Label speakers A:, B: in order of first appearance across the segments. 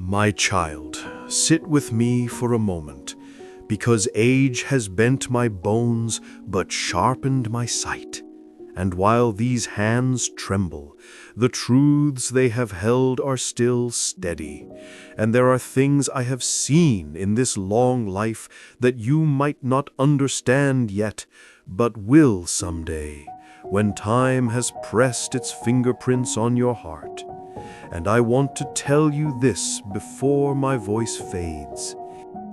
A: My child, sit with me for a moment, because age has bent my bones but sharpened my sight. And while these hands tremble, the truths they have held are still steady, and there are things I have seen in this long life that you might not understand yet, but will someday, when time has pressed its fingerprints on your heart. And I want to tell you this before my voice fades.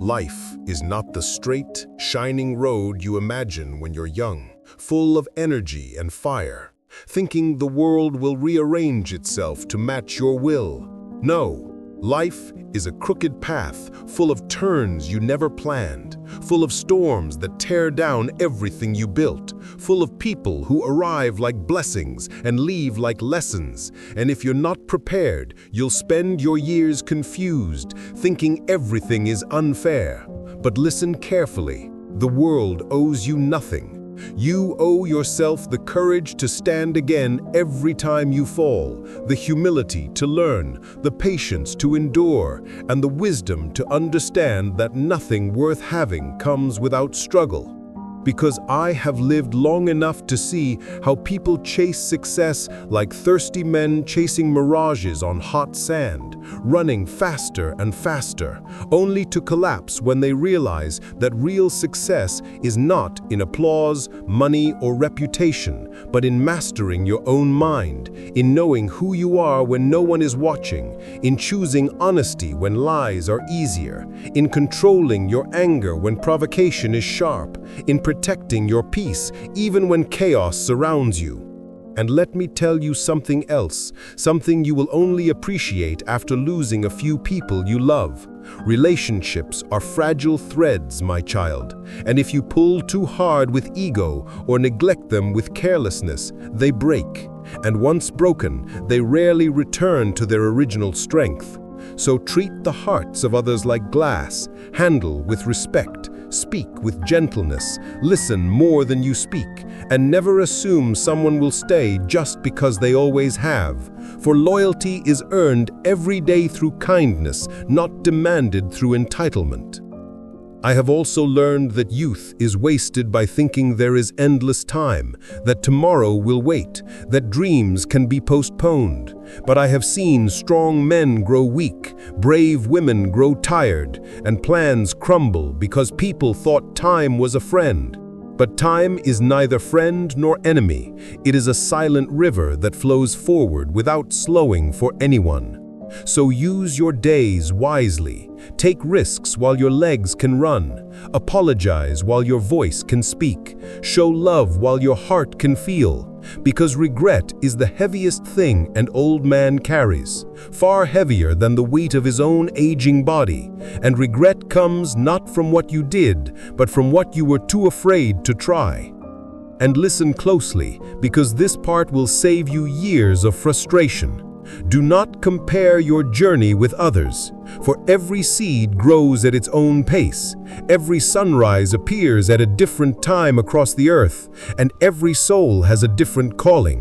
B: Life is not the straight, shining road you imagine when you're young, full of energy and fire, thinking the world will rearrange itself to match your will. No, life is a crooked path full of turns you never planned, full of storms that tear down everything you built, full of people who arrive like blessings and leave like lessons. And if you're not prepared, you'll spend your years confused, thinking everything is unfair. But listen carefully. The world owes you nothing. You owe yourself the courage to stand again every time you fall, the humility to learn, the patience to endure, and the wisdom to understand that nothing worth having comes without struggle. Because I have lived long enough to see how people chase success like thirsty men chasing mirages on hot sand, running faster and faster, only to collapse when they realize that real success is not in applause, money, or reputation, but in mastering your own mind, in knowing who you are when no one is watching, in choosing honesty when lies are easier, in controlling your anger when provocation is sharp, in protecting your peace even when chaos surrounds you. And let me tell you something else, something you will only appreciate after losing a few people you love. Relationships are fragile threads, my child, and if you pull too hard with ego or neglect them with carelessness, they break. And once broken, they rarely return to their original strength. So treat the hearts of others like glass, handle with respect, speak with gentleness, listen more than you speak, and never assume someone will stay just because they always have. For loyalty is earned every day through kindness, not demanded through entitlement. I have also learned that youth is wasted by thinking there is endless time, that tomorrow will wait, that dreams can be postponed. But I have seen strong men grow weak, brave women grow tired, and plans crumble because people thought time was a friend. But time is neither friend nor enemy. It is a silent river that flows forward without slowing for anyone. So use your days wisely. Take risks while your legs can run. Apologize while your voice can speak. Show love while your heart can feel. Because regret is the heaviest thing an old man carries, far heavier than the weight of his own aging body. And regret comes not from what you did, but from what you were too afraid to try. And listen closely, because this part will save you years of frustration. Do not compare your journey with others, for every seed grows at its own pace, every sunrise appears at a different time across the earth, and every soul has a different calling.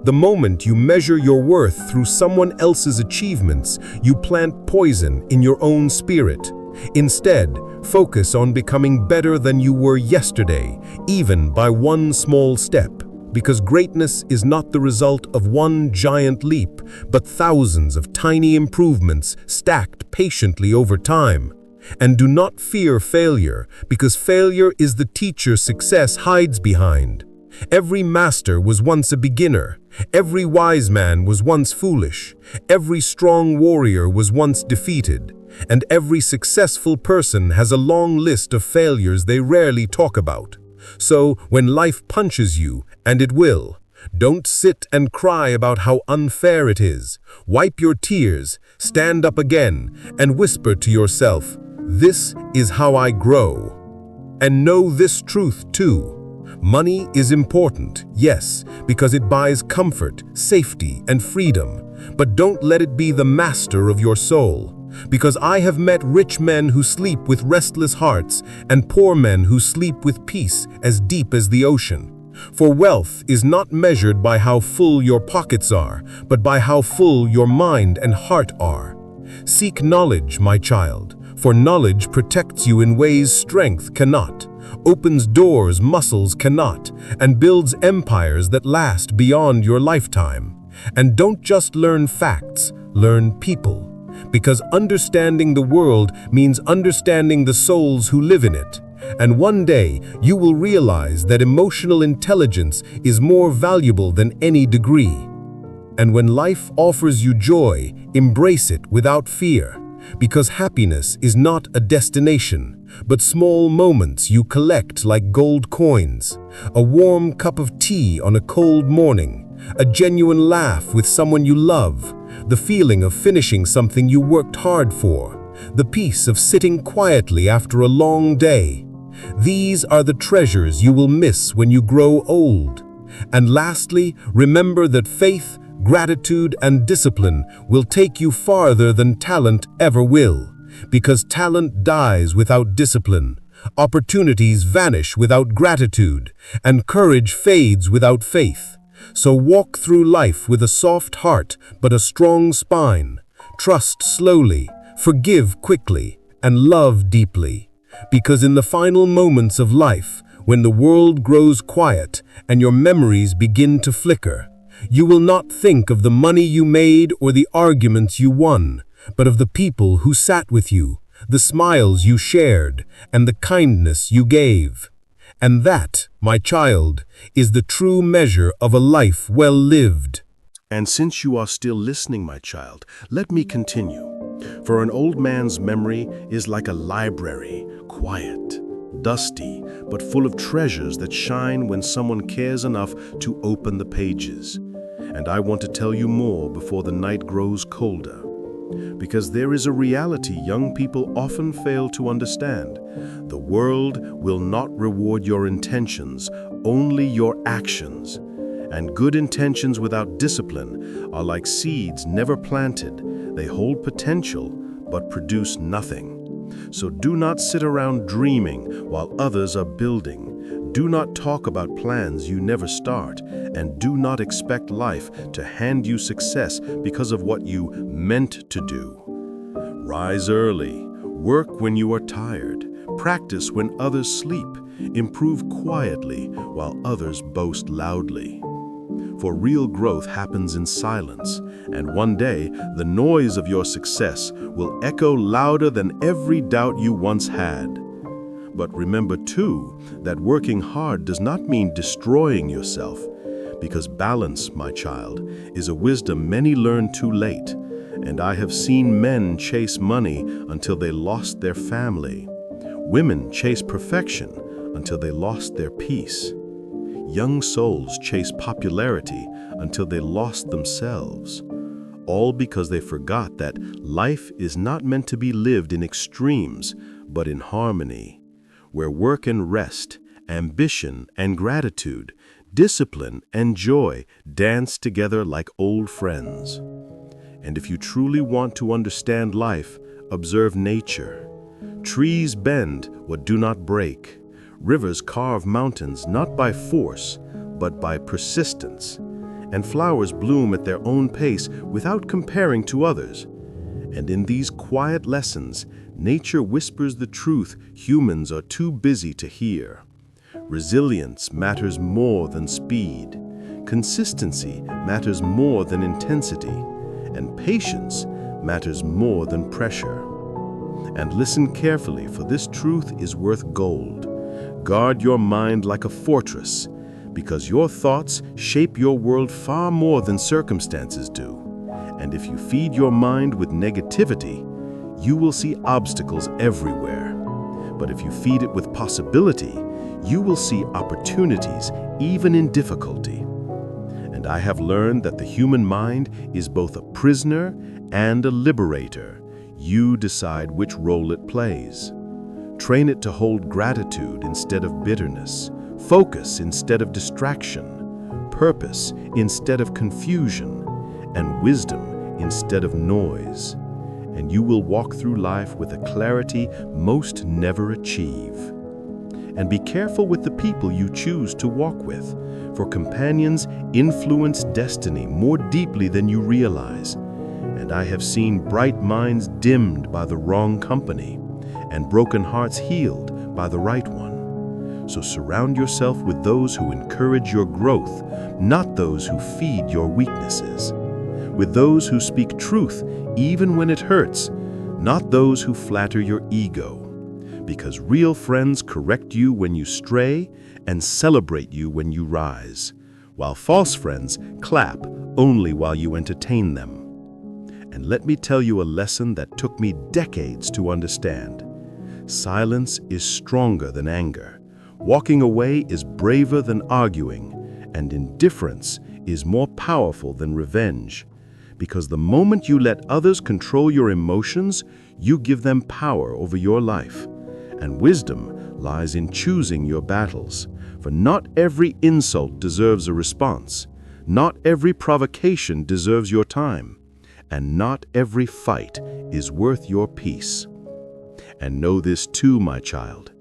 B: The moment you measure your worth through someone else's achievements, you plant poison in your own spirit. Instead, focus on becoming better than you were yesterday, even by one small step. Because greatness is not the result of one giant leap, but thousands of tiny improvements stacked patiently over time. And do not fear failure, because failure is the teacher success hides behind. Every master was once a beginner. Every wise man was once foolish. Every strong warrior was once defeated. And every successful person has a long list of failures they rarely talk about. So, when life punches you, and it will, don't sit and cry about how unfair it is. Wipe your tears, stand up again, and whisper to yourself, "This is how I grow." And know this truth too. Money is important, yes, because it buys comfort, safety, and freedom. But don't let it be the master of your soul. Because I have met rich men who sleep with restless hearts and poor men who sleep with peace as deep as the ocean. For wealth is not measured by how full your pockets are, but by how full your mind and heart are. Seek knowledge, my child, for knowledge protects you in ways strength cannot, opens doors muscles cannot, and builds empires that last beyond your lifetime. And don't just learn facts, learn people. Because understanding the world means understanding the souls who live in it. And one day, you will realize that emotional intelligence is more valuable than any degree. And when life offers you joy, embrace it without fear. Because happiness is not a destination, but small moments you collect like gold coins. A warm cup of tea on a cold morning, a genuine laugh with someone you love, the feeling of finishing something you worked hard for, the peace of sitting quietly after a long day. These are the treasures you will miss when you grow old. And lastly, remember that faith, gratitude, and discipline will take you farther than talent ever will. Because talent dies without discipline, opportunities vanish without gratitude, and courage fades without faith. So walk through life with a soft heart but a strong spine. Trust slowly, forgive quickly, and love deeply. Because in the final moments of life, when the world grows quiet and your memories begin to flicker, you will not think of the money you made or the arguments you won, but of the people who sat with you, the smiles you shared, and the kindness you gave. And that, my child, is the true measure of a life well lived.
A: And since you are still listening, my child, let me continue. For an old man's memory is like a library, quiet, dusty, but full of treasures that shine when someone cares enough to open the pages. And I want to tell you more before the night grows colder. Because there is a reality young people often fail to understand. The world will not reward your intentions, only your actions. And good intentions without discipline are like seeds never planted. They hold potential, but produce nothing. So do not sit around dreaming while others are building. Do not talk about plans you never start, and do not expect life to hand you success because of what you meant to do. Rise early, work when you are tired, practice when others sleep, improve quietly while others boast loudly. For real growth happens in silence, and one day the noise of your success will echo louder than every doubt you once had. But remember too that working hard does not mean destroying yourself, because balance, my child, is a wisdom many learn too late, and I have seen men chase money until they lost their family. Women chase perfection until they lost their peace. Young souls chase popularity until they lost themselves, all because they forgot that life is not meant to be lived in extremes, but in harmony, where work and rest, ambition and gratitude, discipline and joy dance together like old friends. And if you truly want to understand life, observe nature. Trees bend what do not break. Rivers carve mountains not by force, but by persistence. And flowers bloom at their own pace without comparing to others. And in these quiet lessons, nature whispers the truth humans are too busy to hear. Resilience matters more than speed. Consistency matters more than intensity. And patience matters more than pressure. And listen carefully, for this truth is worth gold. Guard your mind like a fortress, because your thoughts shape your world far more than circumstances do. And if you feed your mind with negativity, you will see obstacles everywhere. But if you feed it with possibility, you will see opportunities even in difficulty. And I have learned that the human mind is both a prisoner and a liberator. You decide which role it plays. Train it to hold gratitude instead of bitterness, focus instead of distraction, purpose instead of confusion, and wisdom instead of noise. And you will walk through life with a clarity most never achieve. And be careful with the people you choose to walk with, for companions influence destiny more deeply than you realize. and I have seen bright minds dimmed by the wrong company, and broken hearts healed by the right one. So surround yourself with those who encourage your growth, not those who feed your weaknesses. With those who speak truth even when it hurts, not those who flatter your ego. Because real friends correct you when you stray and celebrate you when you rise, while false friends clap only while you entertain them. And let me tell you a lesson that took me decades to understand. Silence is stronger than anger. Walking away is braver than arguing, and indifference is more powerful than revenge. Because the moment you let others control your emotions, you give them power over your life. And wisdom lies in choosing your battles, for not every insult deserves a response, not every provocation deserves your time, and not every fight is worth your peace. And know this too, my child.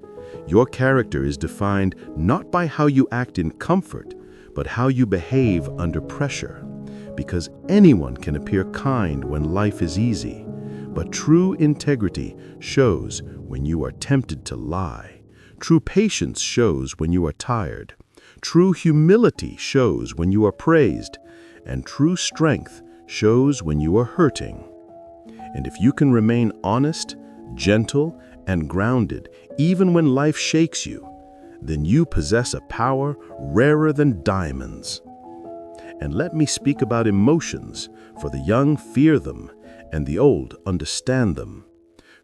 A: Your character is defined not by how you act in comfort, but how you behave under pressure. Because anyone can appear kind when life is easy, but true integrity shows when you are tempted to lie. True patience shows when you are tired. True humility shows when you are praised. And true strength shows when you are hurting. And if you can remain honest, gentle, and grounded even when life shakes you, then you possess a power rarer than diamonds. And let me speak about emotions, for the young fear them, and the old understand them.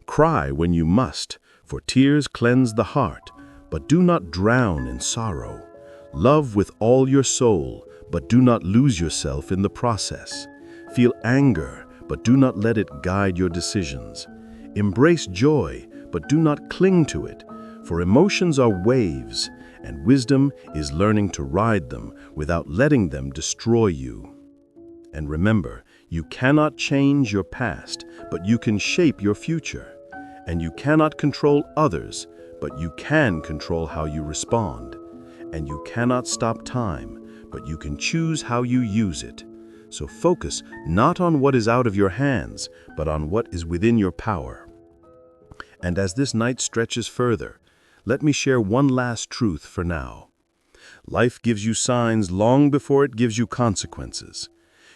A: Cry when you must, for tears cleanse the heart, but do not drown in sorrow. Love with all your soul, but do not lose yourself in the process. Feel anger, but do not let it guide your decisions. Embrace joy, but do not cling to it, for emotions are waves, and wisdom is learning to ride them without letting them destroy you. And remember, you cannot change your past, but you can shape your future. And you cannot control others, but you can control how you respond. And you cannot stop time, but you can choose how you use it. So focus not on what is out of your hands, but on what is within your power. And as this night stretches further, let me share one last truth for now. Life gives you signs long before it gives you consequences.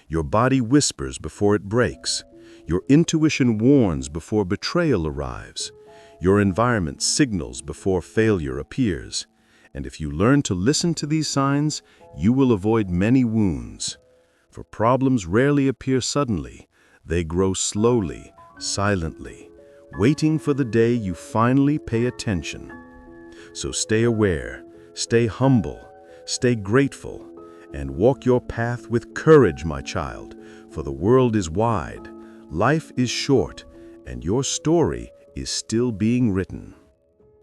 A: Your body whispers before it breaks. Your intuition warns before betrayal arrives. Your environment signals before failure appears. And if you learn to listen to these signs, you will avoid many wounds. For problems rarely appear suddenly. They grow slowly, silently, waiting for the day you finally pay attention. So stay aware, stay humble, stay grateful, and walk your path with courage, my child, for the world is wide, life is short, and your story is still being written.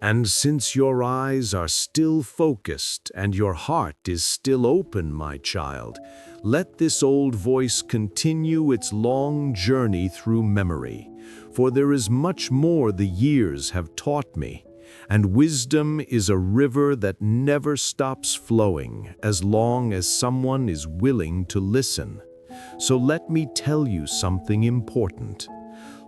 C: And since your eyes are still focused and your heart is still open, my child, let this old voice continue its long journey through memory, for there is much more the years have taught me. And wisdom is a river that never stops flowing as long as someone is willing to listen. So let me tell you something important.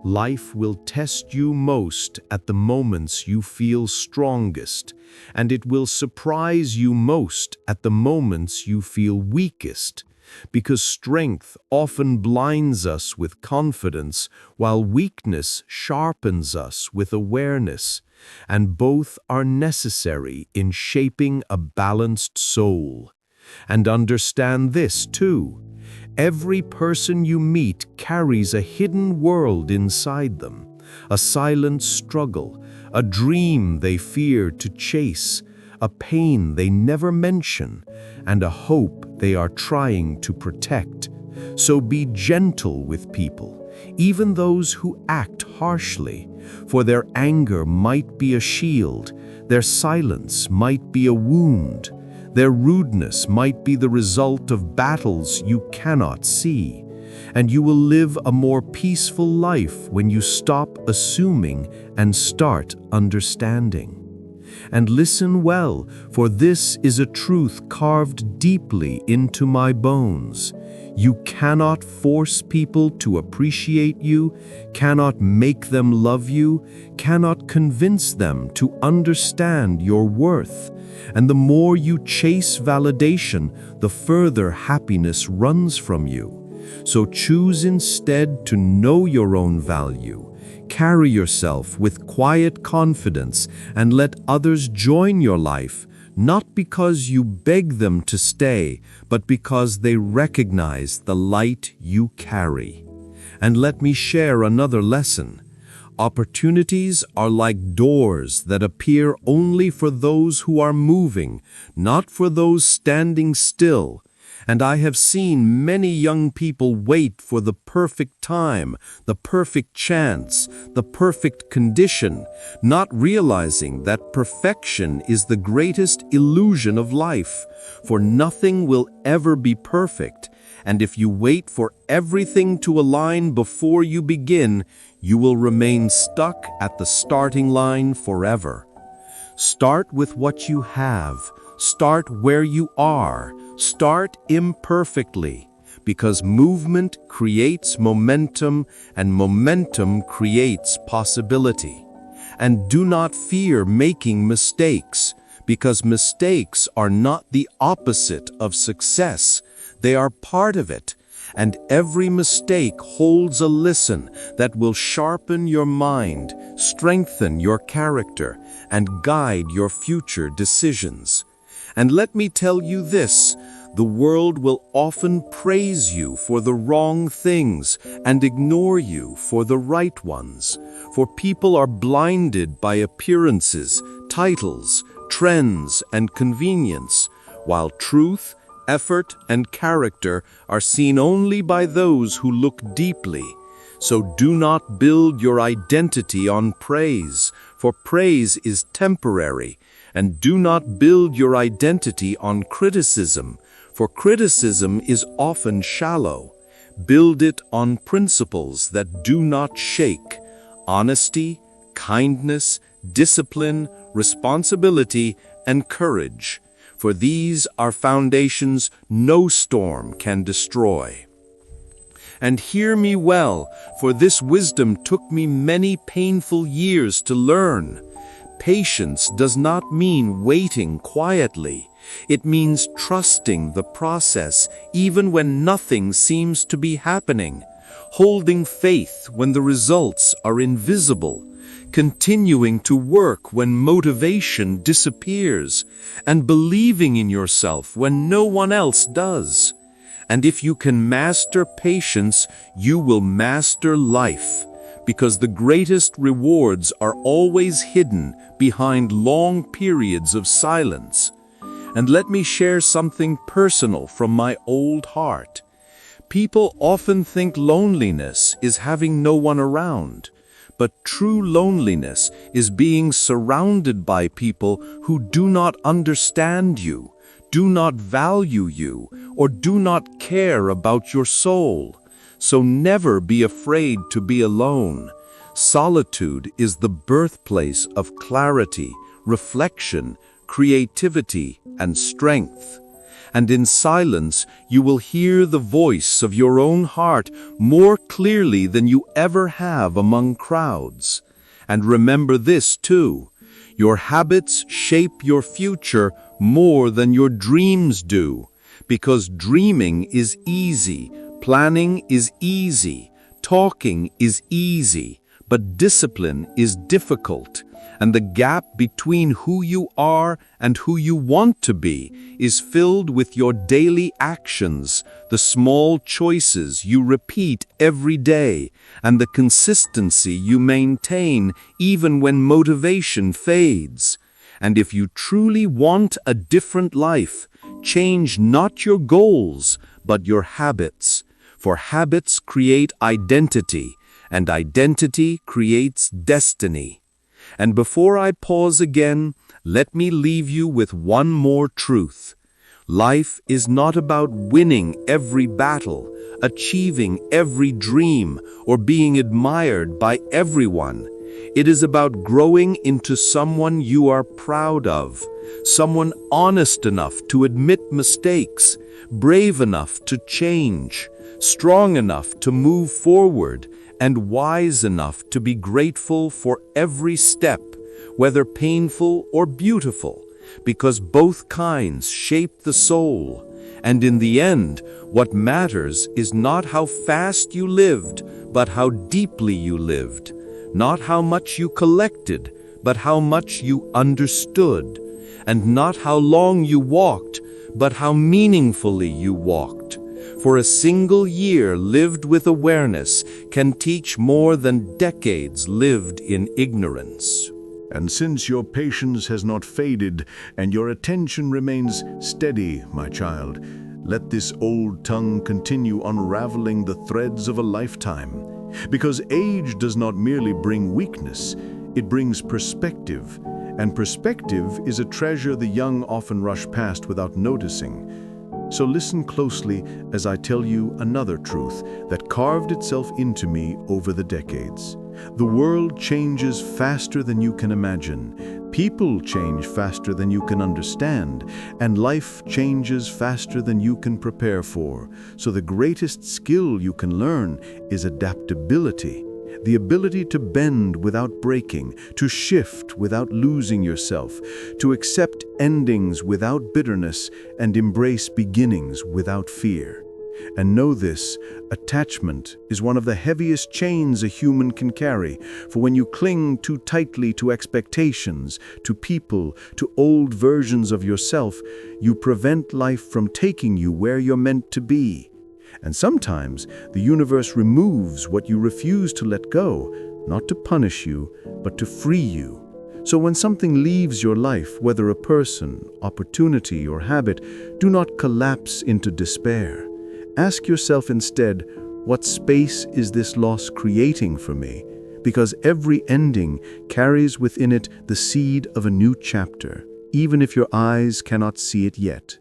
C: Life will test you most at the moments you feel strongest, and it will surprise you most at the moments you feel weakest, because strength often blinds us with confidence, while weakness sharpens us with awareness, and both are necessary in shaping a balanced soul. And understand this too. Every person you meet carries a hidden world inside them, a silent struggle, a dream they fear to chase, a pain they never mention, and a hope they are trying to protect. So be gentle with people, even those who act harshly, for their anger might be a shield, their silence might be a wound, their rudeness might be the result of battles you cannot see, and you will live a more peaceful life when you stop assuming and start understanding. And listen well, for this is a truth carved deeply into my bones. You cannot force people to appreciate you, cannot make them love you, cannot convince them to understand your worth. And the more you chase validation, the further happiness runs from you. So choose instead to know your own value. Carry yourself with quiet confidence and let others join your life, not because you beg them to stay, but because they recognize the light you carry. And let me share another lesson. Opportunities are like doors that appear only for those who are moving, not for those standing still. And I have seen many young people wait for the perfect time, the perfect chance, the perfect condition, not realizing that perfection is the greatest illusion of life, for nothing will ever be perfect. And if you wait for everything to align before you begin, you will remain stuck at the starting line forever. Start with what you have. Start where you are. Start imperfectly, because movement creates momentum and momentum creates possibility. And do not fear making mistakes, because mistakes are not the opposite of success. They are part of it. And every mistake holds a lesson that will sharpen your mind, strengthen your character, and guide your future decisions. And let me tell you this, the world will often praise you for the wrong things and ignore you for the right ones. For people are blinded by appearances, titles, trends, and convenience, while truth, effort, and character are seen only by those who look deeply. So do not build your identity on praise, for praise is temporary. And do not build your identity on criticism, for criticism is often shallow. Build it on principles that do not shake: honesty, kindness, discipline, responsibility, and courage. For these are foundations no storm can destroy. And hear me well, for this wisdom took me many painful years to learn. Patience does not mean waiting quietly. It means trusting the process even when nothing seems to be happening, holding faith when the results are invisible, continuing to work when motivation disappears, and believing in yourself when no one else does. And if you can master patience, you will master life, because the greatest rewards are always hidden behind long periods of silence. And let me share something personal from my old heart. People often think loneliness is having no one around, but true loneliness is being surrounded by people who do not understand you, do not value you, or do not care about your soul. So never be afraid to be alone. Solitude is the birthplace of clarity, reflection, creativity, and strength. And in silence, you will hear the voice of your own heart more clearly than you ever have among crowds. And remember this too: your habits shape your future more than your dreams do, because dreaming is easy, planning is easy, talking is easy, but discipline is difficult. And the gap between who you are and who you want to be is filled with your daily actions, the small choices you repeat every day, and the consistency you maintain even when motivation fades. And if you truly want a different life, change not your goals, but your habits. For habits create identity, and identity creates destiny. And before I pause again, let me leave you with one more truth. Life is not about winning every battle, achieving every dream, or being admired by everyone. It is about growing into someone you are proud of, someone honest enough to admit mistakes, brave enough to change, strong enough to move forward, and wise enough to be grateful for every step, whether painful or beautiful, because both kinds shape the soul. And in the end, what matters is not how fast you lived, but how deeply you lived. Not how much you collected, but how much you understood. And not how long you walked, but how meaningfully you walked. For a single year lived with awareness can teach more than decades lived in ignorance.
A: And since your patience has not faded and your attention remains steady, my child, let this old tongue continue unraveling the threads of a lifetime. Because age does not merely bring weakness, it brings perspective. And perspective is a treasure the young often rush past without noticing. So listen closely as I tell you another truth that carved itself into me over the decades. The world changes faster than you can imagine. People change faster than you can understand. And life changes faster than you can prepare for. So the greatest skill you can learn is adaptability. The ability to bend without breaking, to shift without losing yourself, to accept endings without bitterness, and embrace beginnings without fear. And know this, attachment is one of the heaviest chains a human can carry, for when you cling too tightly to expectations, to people, to old versions of yourself, you prevent life from taking you where you're meant to be. And sometimes the universe removes what you refuse to let go, not to punish you, but to free you. So when something leaves your life, whether a person, opportunity, or habit, do not collapse into despair. Ask yourself instead, what space is this loss creating for me? Because every ending carries within it the seed of a new chapter, even if your eyes cannot see it yet.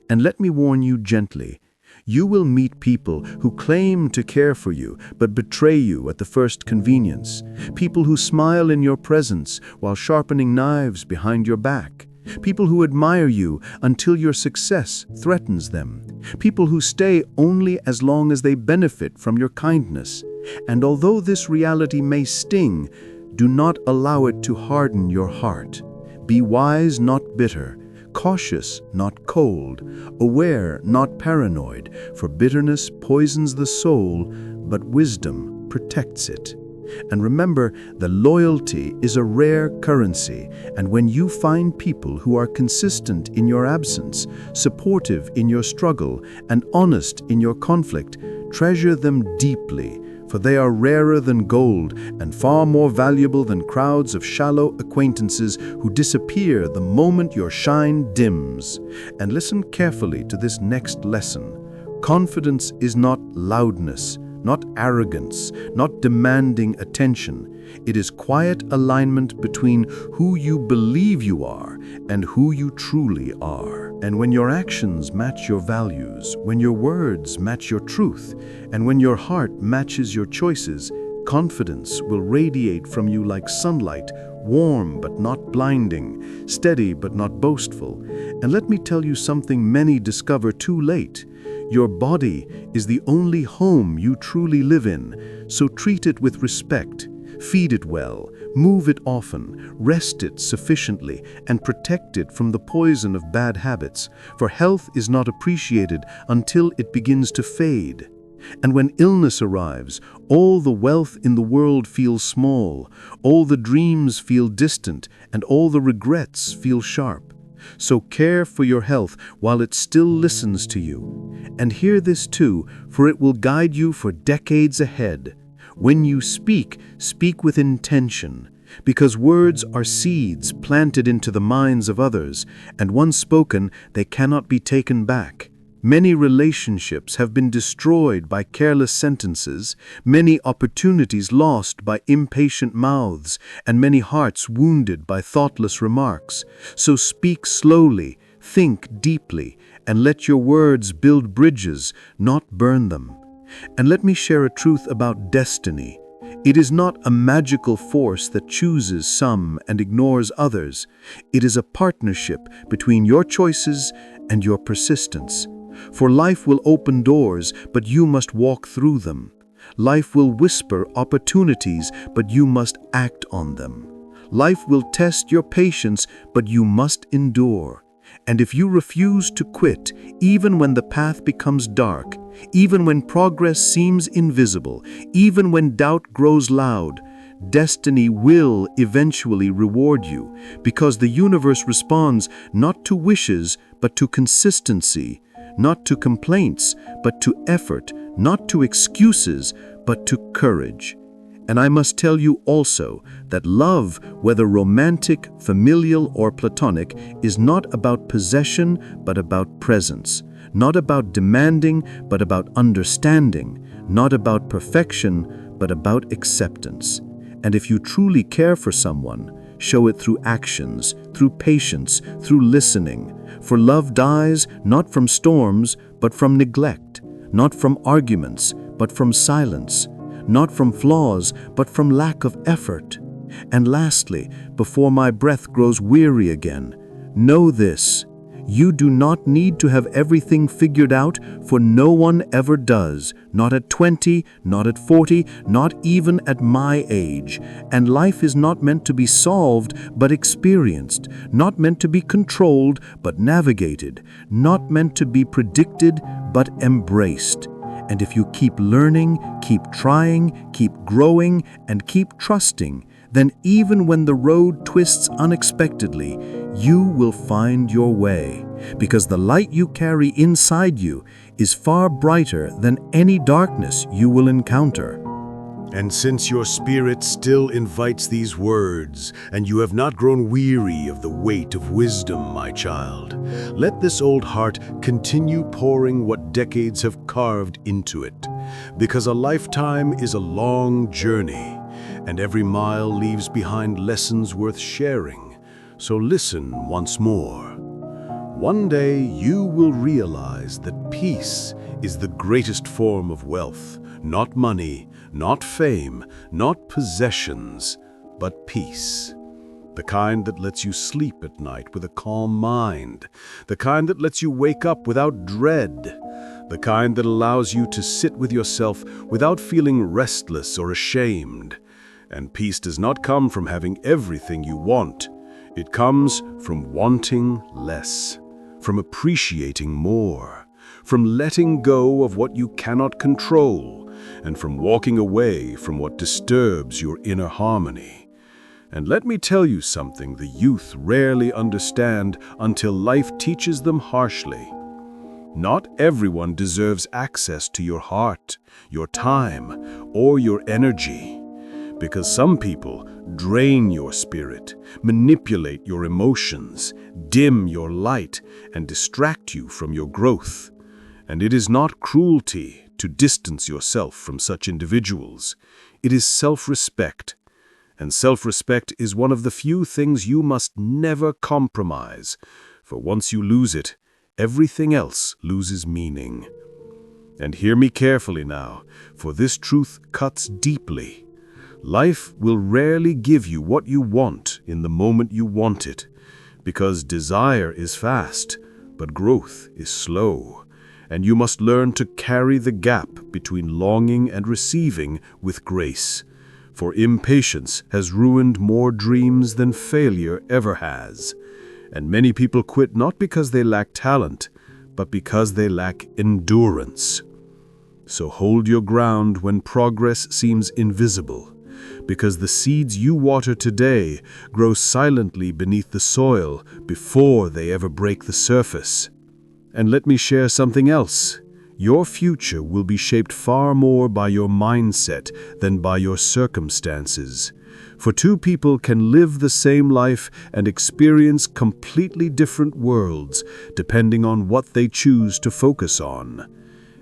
A: And let me warn you gently, you will meet people who claim to care for you, but betray you at the first convenience. People who smile in your presence while sharpening knives behind your back. People who admire you until your success threatens them. People who stay only as long as they benefit from your kindness. And although this reality may sting, do not allow it to harden your heart. Be wise, not bitter. Cautious, not cold, aware, not paranoid, for bitterness poisons the soul, but wisdom protects it. And remember, the loyalty is a rare currency, and when you find people who are consistent in your absence, supportive in your struggle, and honest in your conflict, treasure them deeply, for they are rarer than gold and far more valuable than crowds of shallow acquaintances who disappear the moment your shine dims. And listen carefully to this next lesson. Confidence is not loudness, not arrogance, not demanding attention. It is quiet alignment between who you believe you are and who you truly are. And when your actions match your values, when your words match your truth, and when your heart matches your choices, confidence will radiate from you like sunlight, warm but not blinding, steady but not boastful. And let me tell you something many discover too late. Your body is the only home you truly live in, so treat it with respect. Feed it well, move it often, rest it sufficiently, and protect it from the poison of bad habits, for health is not appreciated until it begins to fade. And when illness arrives, all the wealth in the world feels small, all the dreams feel distant, and all the regrets feel sharp. So care for your health while it still listens to you. And hear this too, for it will guide you for decades ahead. When you speak, speak with intention, because words are seeds planted into the minds of others, and once spoken, they cannot be taken back. Many relationships have been destroyed by careless sentences, many opportunities lost by impatient mouths, and many hearts wounded by thoughtless remarks. So speak slowly, think deeply, and let your words build bridges, not burn them. And let me share a truth about destiny. It is not a magical force that chooses some and ignores others. It is a partnership between your choices and your persistence. For life will open doors, but you must walk through them. Life will whisper opportunities, but you must act on them. Life will test your patience, but you must endure. And if you refuse to quit, even when the path becomes dark, even when progress seems invisible, even when doubt grows loud, destiny will eventually reward you, because the universe responds not to wishes, but to consistency, not to complaints, but to effort, not to excuses, but to courage. And I must tell you also that love, whether romantic, familial, or platonic, is not about possession, but about presence. Not about demanding, but about understanding. Not about perfection, but about acceptance. And if you truly care for someone, show it through actions, through patience, through listening. For love dies not from storms, but from neglect. Not from arguments, but from silence. Not from flaws, but from lack of effort. And lastly, before my breath grows weary again, know this: you do not need to have everything figured out, for no one ever does, not at 20, not at 40, not even at my age. And life is not meant to be solved, but experienced, not meant to be controlled, but navigated, not meant to be predicted, but embraced. And if you keep learning, keep trying, keep growing, and keep trusting, then even when the road twists unexpectedly, you will find your way. Because the light you carry inside you is far brighter than any darkness you will encounter.
C: And since your spirit still invites these words, and you have not grown weary of the weight of wisdom, my child, let this old heart continue pouring what decades have carved into it. Because a lifetime is a long journey, and every mile leaves behind lessons worth sharing. So listen once more. One day you will realize that peace is the greatest form of wealth, not money, not fame, not possessions, but peace. The kind that lets you sleep at night with a calm mind. The kind that lets you wake up without dread. The kind that allows you to sit with yourself without feeling restless or ashamed. And peace does not come from having everything you want. It comes from wanting less, from appreciating more, from letting go of what you cannot control, and from walking away from what disturbs your inner harmony. And let me tell you something the youth rarely understand until life teaches them harshly. Not everyone deserves access to your heart, your time, or your energy. Because some people drain your spirit, manipulate your emotions, dim your light, and distract you from your growth. And it is not cruelty to distance yourself from such individuals. It is self-respect. And self-respect is one of the few things you must never compromise, for once you lose it, everything else loses meaning. And hear me carefully now, for this truth cuts deeply. Life will rarely give you what you want in the moment you want it, because desire is fast, but growth is slow. And you must learn to carry the gap between longing and receiving with grace. For impatience has ruined more dreams than failure ever has. And many people quit not because they lack talent, but because they lack endurance. So hold your ground when progress seems invisible, because the seeds you water today grow silently beneath the soil before they ever break the surface. And let me share something else. Your future will be shaped far more by your mindset than by your circumstances. For two people can live the same life and experience completely different worlds, depending on what they choose to focus on.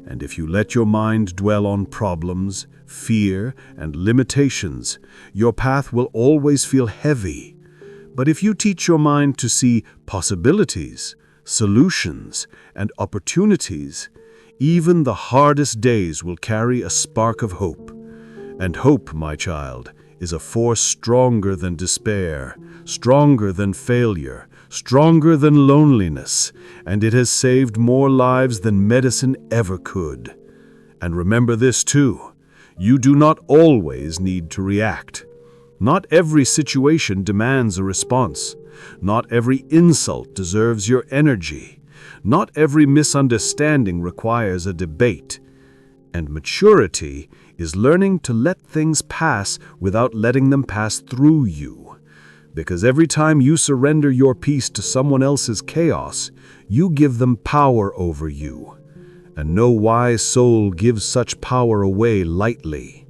C: And if you let your mind dwell on problems, fear, and limitations, your path will always feel heavy. But if you teach your mind to see possibilities, solutions, and opportunities, even the hardest days will carry a spark of hope.
A: And hope, my child, is a force stronger than despair, stronger than failure, stronger than loneliness, and it has saved more lives than medicine ever could. And remember this too, you do not always need to react. Not every situation demands a response. Not every insult deserves your energy. Not every misunderstanding requires a debate. And maturity is learning to let things pass without letting them pass through you. Because every time you surrender your peace to someone else's chaos, you give them power over you. And no wise soul gives such power away lightly.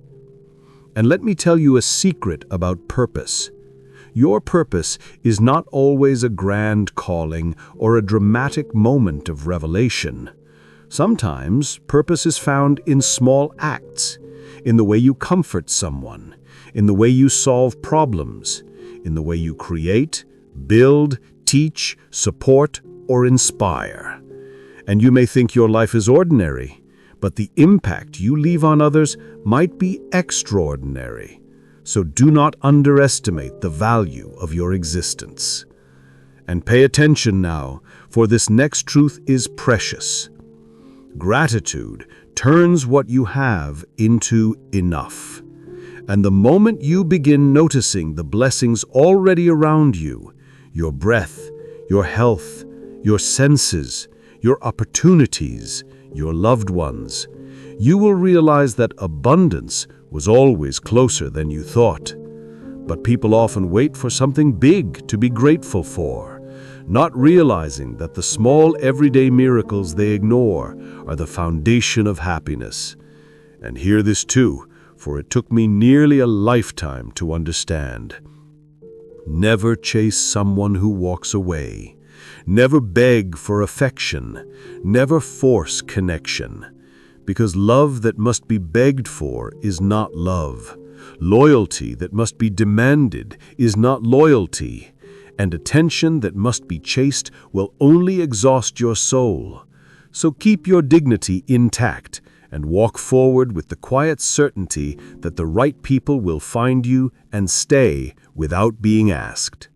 A: And let me tell you a secret about purpose. Your purpose is not always a grand calling or a dramatic moment of revelation. Sometimes purpose is found in small acts, in the way you comfort someone, in the way you solve problems, in the way you create, build, teach, support, or inspire. And you may think your life is ordinary, but the impact you leave on others might be extraordinary. So do not underestimate the value of your existence. And pay attention now, for this next truth is precious. Gratitude turns what you have into enough. And the moment you begin noticing the blessings already around you, your breath, your health, your senses, your opportunities, your loved ones, you will realize that abundance was always closer than you thought. But people often wait for something big to be grateful for, not realizing that the small everyday miracles they ignore are the foundation of happiness. And hear this too, for it took me nearly a lifetime to understand. Never chase someone who walks away. Never beg for affection. Never force connection. Because love that must be begged for is not love. Loyalty that must be demanded is not loyalty. And attention that must be chased will only exhaust your soul. So keep your dignity intact and walk forward with the quiet certainty that the right people will find you and stay without being asked.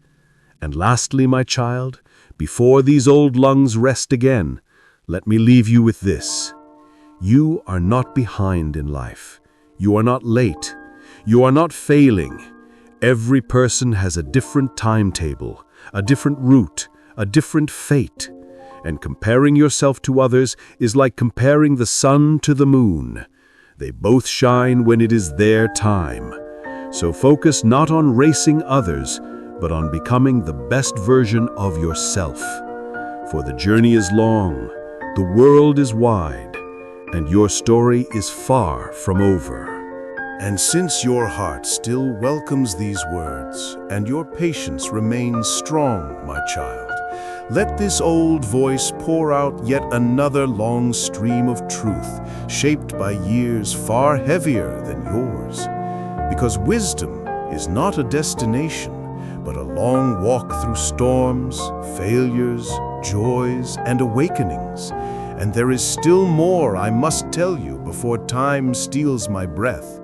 A: And lastly, my child, before these old lungs rest again, let me leave you with this. You are not behind in life. You are not late. You are not failing. Every person has a different timetable, a different route, a different fate. And comparing yourself to others is like comparing the sun to the moon. They both shine when it is their time. So focus not on racing others, but on becoming the best version of yourself. For the journey is long, the world is wide, and your story is far from over.
B: And since your heart still welcomes these words, and your patience remains strong, my child, let this old voice pour out yet another long stream of truth, shaped by years far heavier than yours. Because wisdom is not a destination, but a long walk through storms, failures, joys, and awakenings. And there is still more I must tell you before time steals my breath.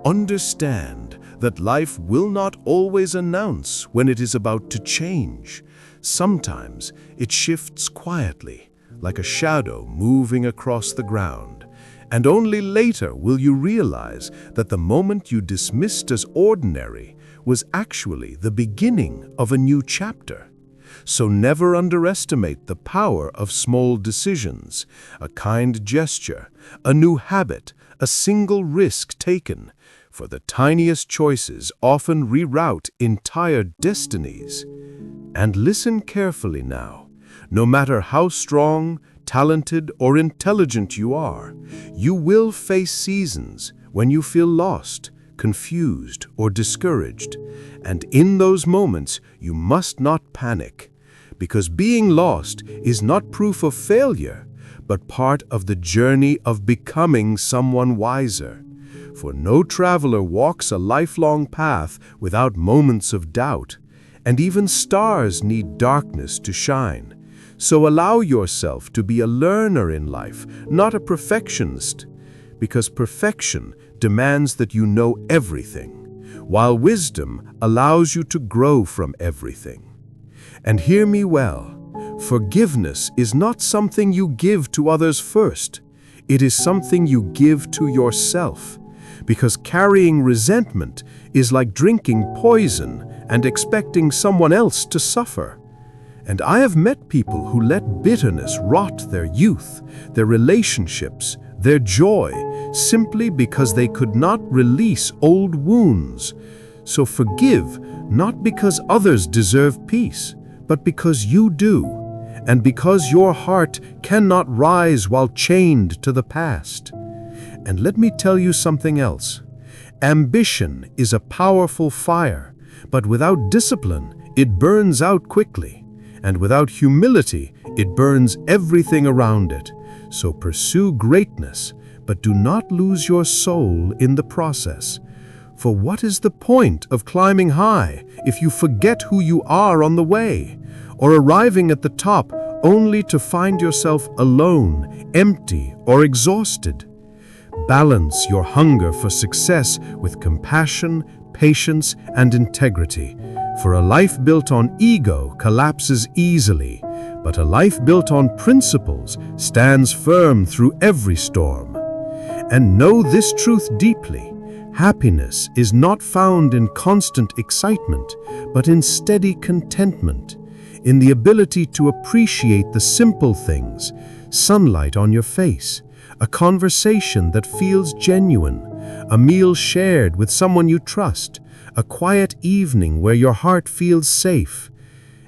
B: Understand that life will not always announce when it is about to change. Sometimes it shifts quietly, like a shadow moving across the ground. And only later will you realize that the moment you dismissed as ordinary was actually the beginning of a new chapter. So never underestimate the power of small decisions, a kind gesture, a new habit, a single risk taken, for the tiniest choices often reroute entire destinies. And listen carefully now. No matter how strong, talented, or intelligent you are, you will face seasons when you feel lost, confused, or discouraged. And in those moments, you must not panic, because being lost is not proof of failure, but part of the journey of becoming someone wiser. For no traveler walks a lifelong path without moments of doubt, and even stars need darkness to shine. So allow yourself to be a learner in life, not a perfectionist, because perfection
C: demands that you know everything, while wisdom allows you to grow from everything. And hear me well, forgiveness is not something you give to others first. It is something you give to yourself, because carrying resentment is like drinking poison and expecting someone else to suffer. And I have met people who let bitterness rot their youth, their relationships, their joy, simply because they could not release old wounds. So forgive, not because others deserve peace, but because you do, and because your heart cannot rise while chained to the past. And let me tell you something else. Ambition is a powerful fire, but without discipline, it burns out quickly. And without humility, it burns everything around it. So pursue greatness, but do not lose your soul in the process. For what is the point of climbing high if you forget who you are on the way, or arriving at the top only to find yourself alone, empty, or exhausted? Balance your hunger for success with compassion, patience, and integrity. For a life built on ego collapses easily, but a life built on principles stands firm through every storm. And know this truth deeply: happiness is not found in constant excitement, but in steady contentment, in the ability to appreciate the simple things: sunlight on your face, a conversation that feels genuine, a meal shared with someone you trust, a quiet evening where your heart feels safe.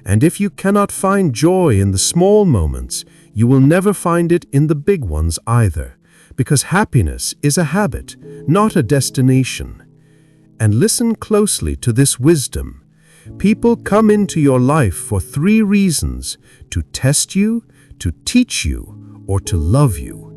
C: And if you cannot find joy in the small moments, you will never find it in the big ones either, because happiness is a habit, not a destination. And listen closely to this wisdom. People come into your life for 3 reasons: to test you, to teach you, or to love you.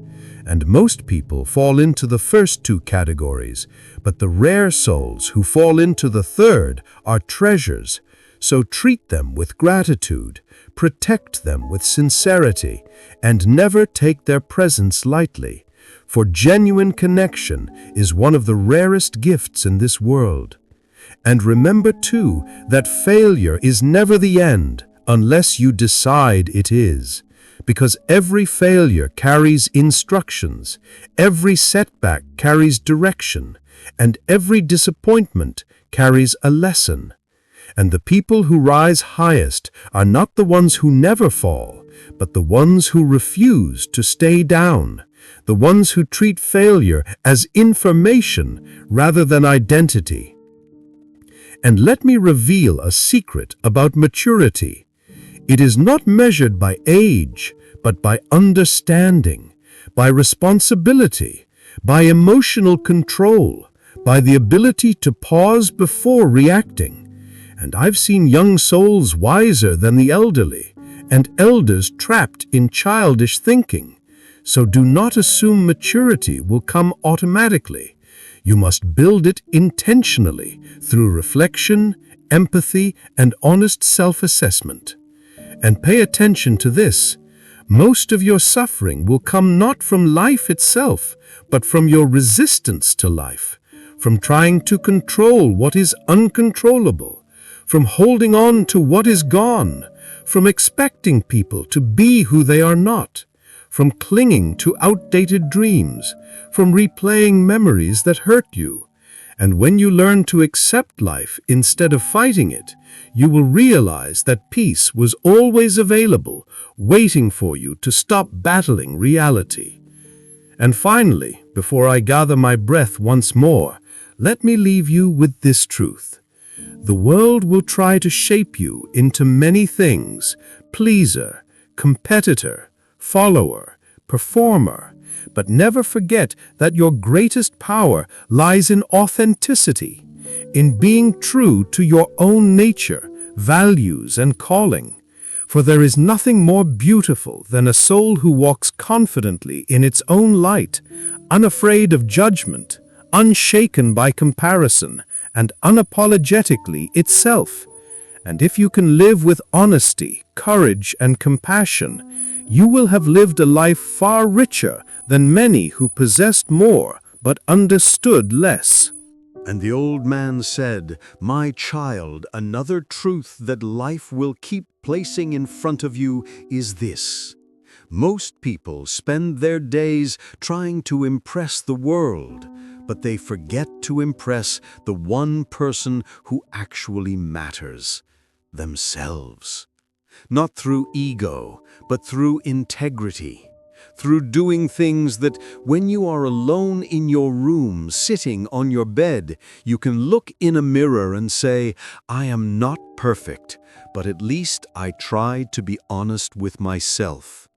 C: And most people fall into the first 2 categories, but the rare souls who fall into the third are treasures. So treat them with gratitude, protect them with sincerity, and never take their presence lightly. For genuine connection is one of the rarest gifts in this world. And remember too that failure is never the end unless you decide it is. Because every failure carries instructions, every setback carries direction, and every disappointment carries a lesson. And the people who rise highest are not the ones who never fall, but the ones who refuse to stay down, the ones who treat failure as information rather than identity. And let me reveal a secret about maturity. It is not measured by age, but by understanding, by responsibility, by emotional control, by the ability to pause before reacting. And I've seen young souls wiser than the elderly, and elders trapped in childish thinking. So do not assume maturity will come automatically. You must build it intentionally through reflection, empathy, and honest self-assessment. And pay attention to this. Most of your suffering will come not from life itself, but from your resistance to life, from trying to control what is uncontrollable, from holding on to what is gone, from expecting people to be who they are not, from clinging to outdated dreams, from replaying memories that hurt you. And when you learn to accept life instead of fighting it, you will realize that peace was always available, waiting for you to stop battling reality. And finally, before I gather my breath once more, let me leave you with this truth. The world will try to shape you into many things: pleaser, competitor, follower, performer. But never forget that your greatest power lies in authenticity, in being true to your own nature, values, and calling. For there is nothing more beautiful than a soul who walks confidently in its own light, unafraid of judgment, unshaken by comparison, and unapologetically itself. And if you can live with honesty, courage, and compassion, you will have lived a life far richer than many who possessed more but understood less.
A: And the old man said, "My child, another truth that life will keep placing in front of you is this. Most people spend their days trying to impress the world, but they forget to impress the one person who actually matters, themselves. Not through ego, but through integrity. Through doing things that, when you are alone in your room, sitting on your bed, you can look in a mirror and say, 'I am not perfect, but at least I tried to be honest with myself.'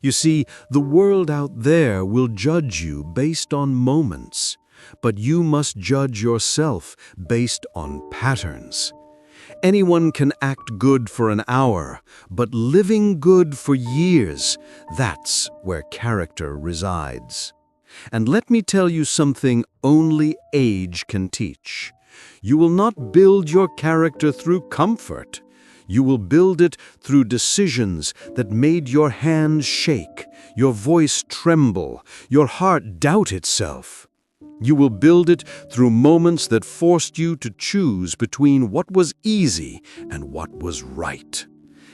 A: You see, the world out there will judge you based on moments, but you must judge yourself based on patterns. Anyone can act good for an hour, but living good for years, that's where character resides. And let me tell you something only age can teach. You will not build your character through comfort. You will build it through decisions that made your hands shake, your voice tremble, your heart doubt itself. You will build it through moments that forced you to choose between what was easy and what was right.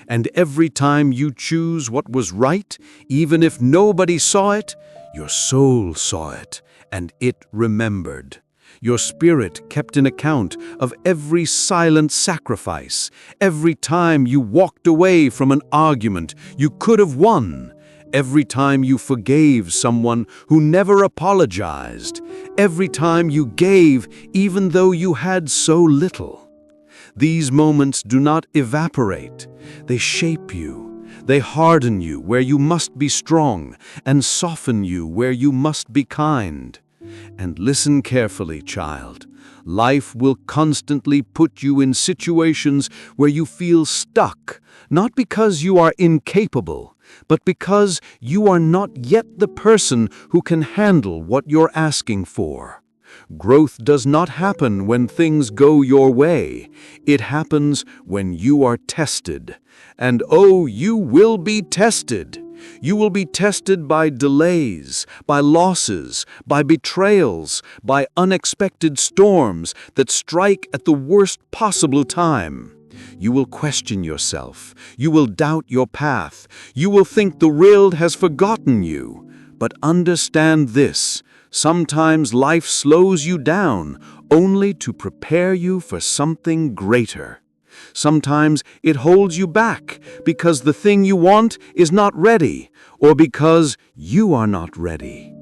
A: And every time you choose what was right, even if nobody saw it, your soul saw it, and it remembered. Your spirit kept an account of every silent sacrifice, every time you walked away from an argument you could have won, every time you forgave someone who never apologized, every time you gave even though you had so little. These moments do not evaporate. They shape you. They harden you where you must be strong and soften you where you must be kind. And listen carefully, child. Life will constantly put you in situations where you feel stuck, not because you are incapable, but because you are not yet the person who can handle what you're asking for. Growth does not happen when things go your way. It happens when you are tested. And oh, you will be tested. You will be tested by delays, by losses, by betrayals, by unexpected storms that strike at the worst possible time. You will question yourself. You will doubt your path. You will think the world has forgotten you. But understand this: sometimes life slows you down only to prepare you for something greater. Sometimes it holds you back because the thing you want is not ready, or because you are not ready.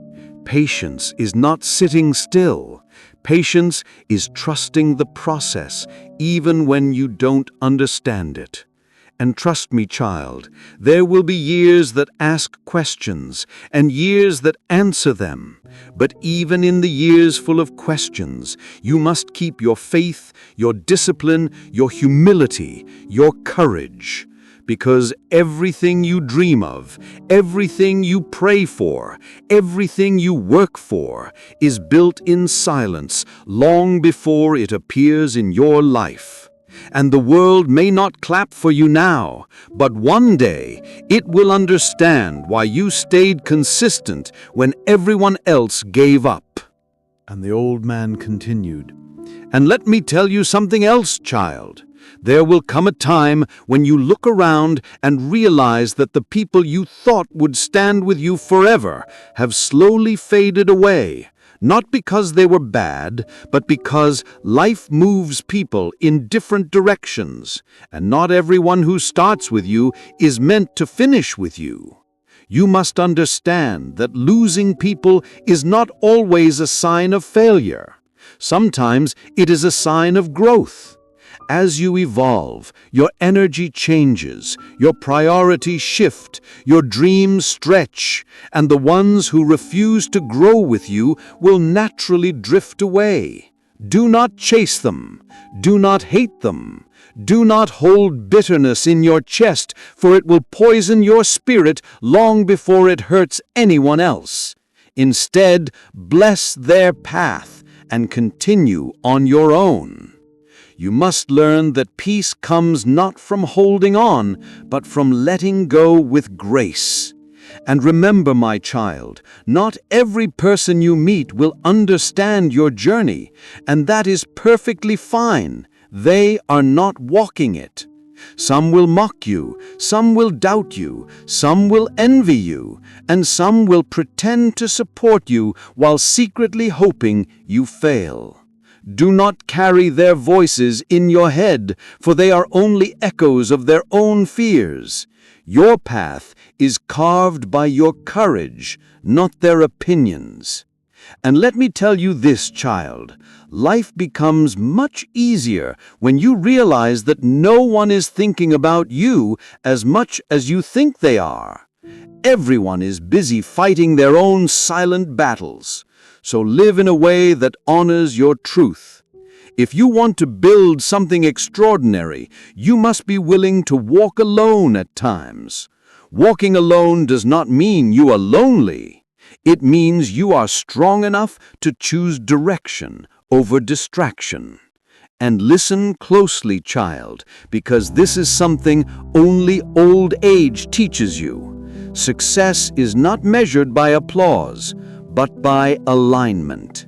A: Patience is not sitting still. Patience is trusting the process, even when you don't understand it. And trust me, child, there will be years that ask questions and years that answer them. But even in the years full of questions, you must keep your faith, your discipline, your humility, your courage. Because everything you dream of, everything you pray for, everything you work for is built in silence long before it appears in your life. And the world may not clap for you now, but one day it will understand why you stayed consistent when everyone else gave up. And the old man continued, "And let me tell you something else, child. There will come a time when you look around and realize that the people you thought would stand with you forever have slowly faded away. Not because they were bad, but because life moves people in different directions, and not everyone who starts with you is meant to finish with you. You must understand that losing people is not always a sign of failure. Sometimes it is a sign of growth. As you evolve, your energy changes, your priorities shift, your dreams stretch, and the ones who refuse to grow with you will naturally drift away. Do not chase them. Do not hate them. Do not hold bitterness in your chest, for it will poison your spirit long before it hurts anyone else. Instead, bless their path and continue on your own. You must learn that peace comes not from holding on, but from letting go with grace.
C: And remember, my child, not every person you meet will understand your journey, and that is perfectly fine. They are not walking it. Some will mock you, some will doubt you, some will envy you, and some will pretend to support you while secretly hoping you fail. Do not carry their voices in your head, for they are only echoes of their own fears. Your path is carved by your courage, not their opinions. And let me tell you this, child, life becomes much easier when you realize that no one is thinking about you as much as you think they are. Everyone is busy fighting their own silent battles. So live in a way that honors your truth. If you want to build something extraordinary, you must be willing to walk alone at times. Walking alone does not mean you are lonely. It means you are strong enough to choose direction over distraction. And listen closely, child, because this is something only old age teaches you. Success is not measured by applause, but by alignment.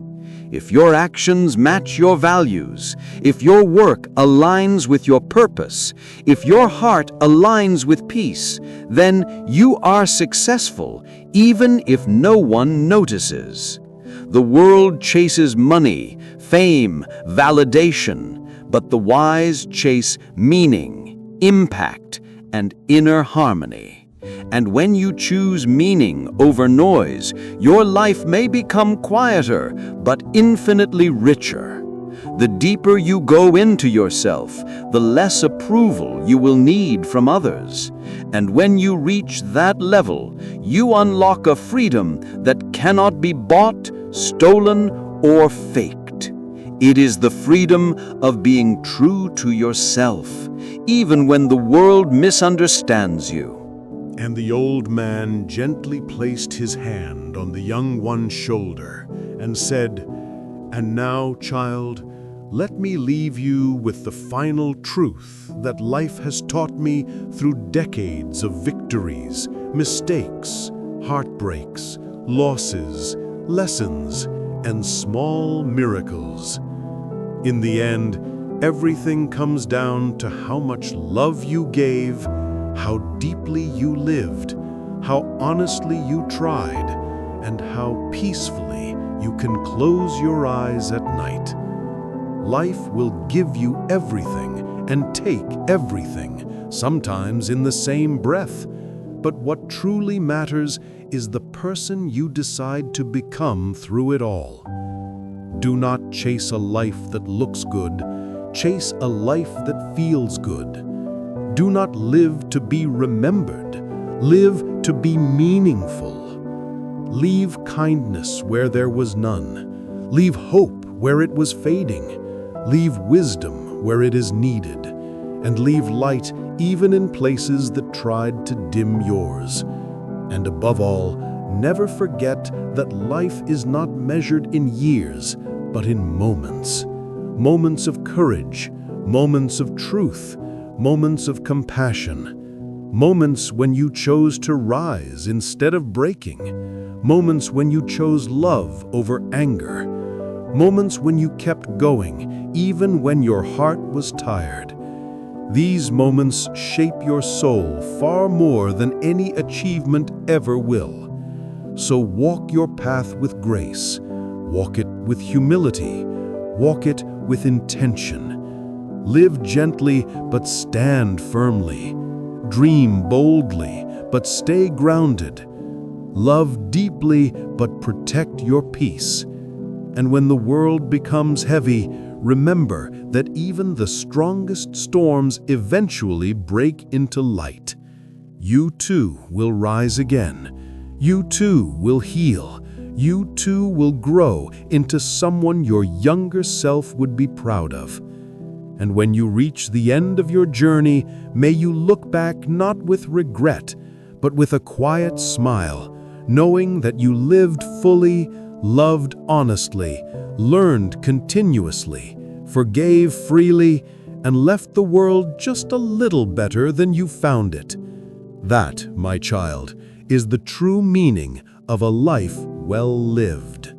C: If your actions match your values, if your work aligns with your purpose, if your heart aligns with peace, then you are successful, even if no one notices. The world chases money, fame, validation, but the wise chase meaning, impact, and inner harmony. And when you choose meaning over noise, your life may become quieter, but infinitely richer. The deeper you go into yourself, the less approval you will need from others. And when you reach that level, you unlock a freedom that cannot be bought, stolen, or faked. It is the freedom of being true to yourself, even when the world misunderstands you.
A: And the old man gently placed his hand on the young one's shoulder and said, "And now, child, let me leave you with the final truth that life has taught me through decades of victories, mistakes, heartbreaks, losses, lessons, and small miracles. In the end, everything comes down to how much love you gave, how deeply you lived, how honestly you tried, and how peacefully you can close your eyes at night. Life will give you everything and take everything, sometimes in the same breath. But what truly matters is the person you decide to become through it all. Do not chase a life that looks good. Chase a life that feels good. Do not live to be remembered. Live to be meaningful. Leave kindness where there was none. Leave hope where it was fading. Leave wisdom where it is needed. And leave light even in places that tried to dim yours. And above all, never forget that life is not measured in years, but in moments. Moments of courage, moments of truth, moments of compassion, moments when you chose to rise instead of breaking, moments when you chose love over anger, moments when you kept going even when your heart was tired. These moments shape your soul far more than any achievement ever will. So walk your path with grace, walk it with humility, walk it with intention. Live gently, but stand firmly. Dream boldly, but stay grounded. Love deeply, but protect your peace. And when the world becomes heavy, remember that even the strongest storms eventually break into light. You too will rise again. You too will heal. You too will grow into someone your younger self would be proud of. And when you reach the end of your journey, may you look back not with regret, but with a quiet smile, knowing that you lived fully, loved honestly, learned continuously, forgave freely, and left the world just a little better than you found it. That, my child, is the true meaning of a life well lived.